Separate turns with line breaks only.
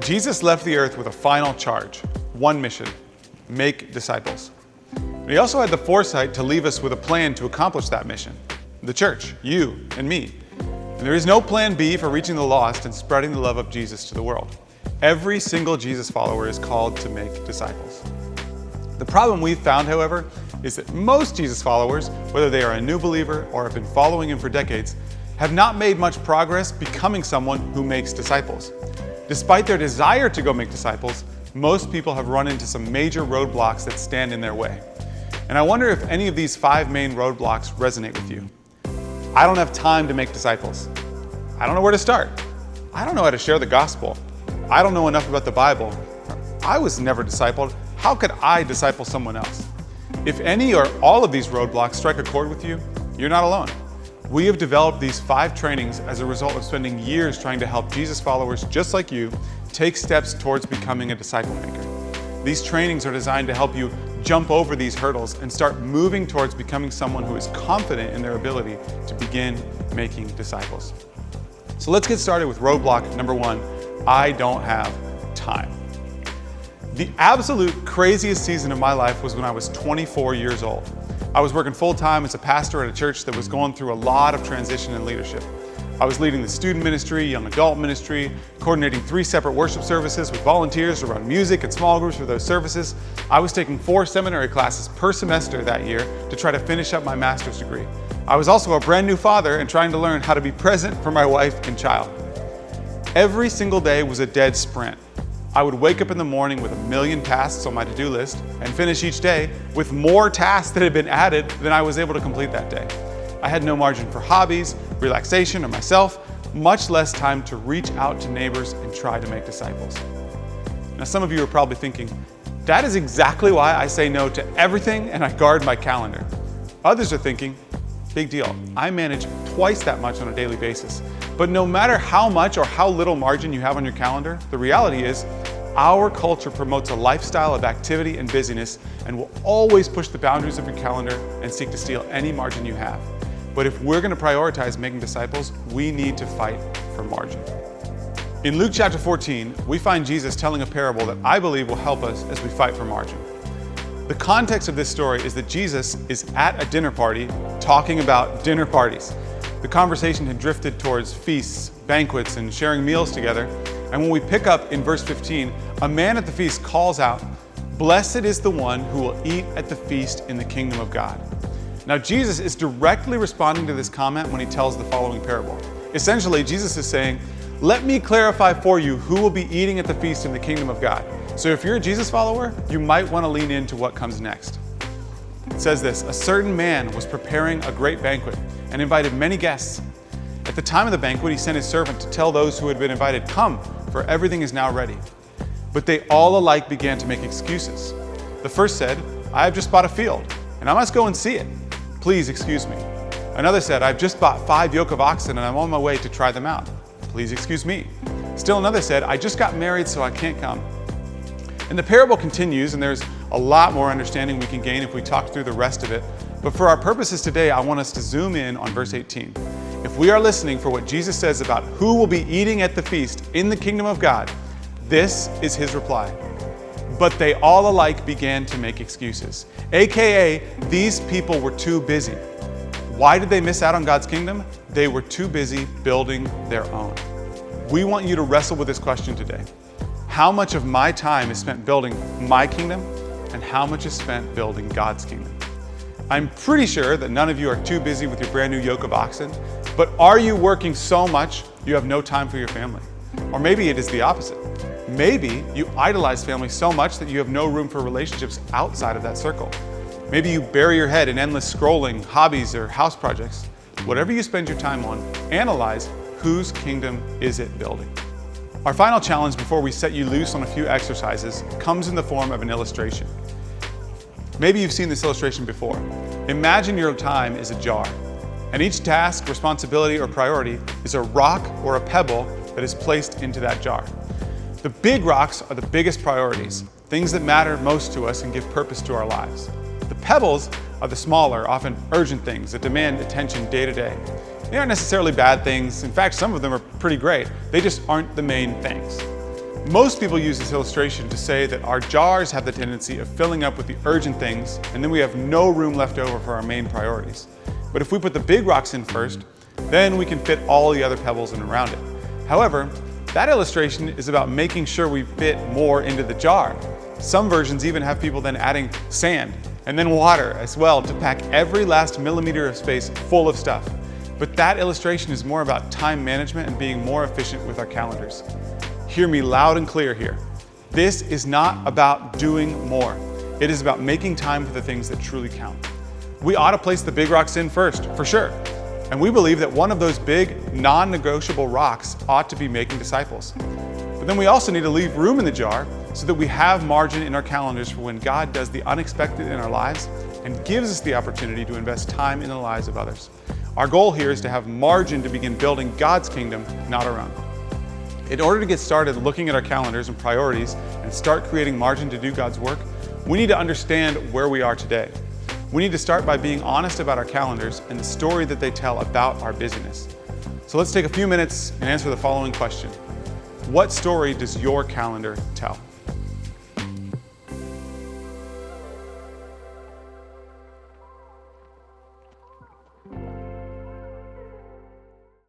Jesus left the earth with a final charge, one mission: make disciples. But he also had the foresight to leave us with a plan to accomplish that mission: the church, you and me. And there is no plan B for reaching the lost and spreading the love of Jesus to the world. Every single Jesus follower is called to make disciples. The problem we've found, however, is that most Jesus followers, whether they are a new believer or have been following him for decades, have not made much progress becoming someone who makes disciples. Despite their desire to go make disciples, most people have run into some major roadblocks that stand in their way. And I wonder if any of these 5 main roadblocks resonate with you. I don't have time to make disciples. I don't know where to start. I don't know how to share the gospel. I don't know enough about the Bible. I was never discipled. How could I disciple someone else? If any or all of these roadblocks strike a chord with you, you're not alone. We have developed these 5 trainings as a result of spending years trying to help Jesus followers just like you take steps towards becoming a disciple maker. These trainings are designed to help you jump over these hurdles and start moving towards becoming someone who is confident in their ability to begin making disciples. So let's get started with roadblock number 1, I don't have time. The absolute craziest season of my life was when I was 24 years old. I was working full-time as a pastor at a church that was going through a lot of transition in leadership. I was leading the student ministry, young adult ministry, coordinating 3 separate worship services with volunteers to run music and small groups for those services. I was taking 4 seminary classes per semester that year to try to finish up my master's degree. I was also a brand new father and trying to learn how to be present for my wife and child. Every single day was a dead sprint. I would wake up in the morning with 1,000,000 tasks on my to-do list and finish each day with more tasks that had been added than I was able to complete that day. I had no margin for hobbies, relaxation, or myself, much less time to reach out to neighbors and try to make disciples. Now, some of you are probably thinking, that is exactly why I say no to everything and I guard my calendar. Others are thinking, big deal, I manage twice that much on a daily basis. But no matter how much or how little margin you have on your calendar, the reality is our culture promotes a lifestyle of activity and busyness and will always push the boundaries of your calendar and seek to steal any margin you have. But if we're going to prioritize making disciples, we need to fight for margin. In Luke chapter 14, we find Jesus telling a parable that I believe will help us as we fight for margin. The context of this story is that Jesus is at a dinner party talking about dinner parties. The conversation had drifted towards feasts, banquets, and sharing meals together. And when we pick up in verse 15, a man at the feast calls out, "Blessed is the one who will eat at the feast in the kingdom of God." Now, Jesus is directly responding to this comment when he tells the following parable. Essentially, Jesus is saying, let me clarify for you who will be eating at the feast in the kingdom of God. So if you're a Jesus follower, you might want to lean into what comes next. It says this, a certain man was preparing a great banquet and invited many guests. At the time of the banquet, he sent his servant to tell those who had been invited, "Come, for everything is now ready." But they all alike began to make excuses. The first said, "I have just bought a field, and I must go and see it. Please excuse me." Another said, "I've just bought 5 yoke of oxen, and I'm on my way to try them out. Please excuse me." Still another said, "I just got married, so I can't come." And the parable continues, and there's a lot more understanding we can gain if we talk through the rest of it. But for our purposes today, I want us to zoom in on verse 18. If we are listening for what Jesus says about who will be eating at the feast in the kingdom of God, this is his reply. But they all alike began to make excuses. AKA, these people were too busy. Why did they miss out on God's kingdom? They were too busy building their own. We want you to wrestle with this question today. How much of my time is spent building my kingdom, and how much is spent building God's kingdom? I'm pretty sure that none of you are too busy with your brand new yoke of oxen, but are you working so much you have no time for your family? Or maybe it is the opposite. Maybe you idolize family so much that you have no room for relationships outside of that circle. Maybe you bury your head in endless scrolling, hobbies, or house projects. Whatever you spend your time on, analyze whose kingdom is it building. Our final challenge before we set you loose on a few exercises comes in the form of an illustration. Maybe you've seen this illustration before. Imagine your time is a jar, and each task, responsibility, or priority is a rock or a pebble that is placed into that jar. The big rocks are the biggest priorities, things that matter most to us and give purpose to our lives. The pebbles are the smaller, often urgent things that demand attention day to day. They aren't necessarily bad things. In fact, some of them are pretty great. They just aren't the main things. Most people use this illustration to say that our jars have the tendency of filling up with the urgent things, and then we have no room left over for our main priorities. But if we put the big rocks in first, then we can fit all the other pebbles in around it. However, that illustration is about making sure we fit more into the jar. Some versions even have people then adding sand and then water as well to pack every last millimeter of space full of stuff. But that illustration is more about time management and being more efficient with our calendars. Hear me loud and clear here. This is not about doing more. It is about making time for the things that truly count. We ought to place the big rocks in first, for sure. And we believe that one of those big, non-negotiable rocks ought to be making disciples. But then we also need to leave room in the jar so that we have margin in our calendars for when God does the unexpected in our lives and gives us the opportunity to invest time in the lives of others. Our goal here is to have margin to begin building God's kingdom, not our own. In order to get started looking at our calendars and priorities and start creating margin to do God's work, we need to understand where we are today. We need to start by being honest about our calendars and the story that they tell about our busyness. So let's take a few minutes and answer the following question. What story does your calendar tell?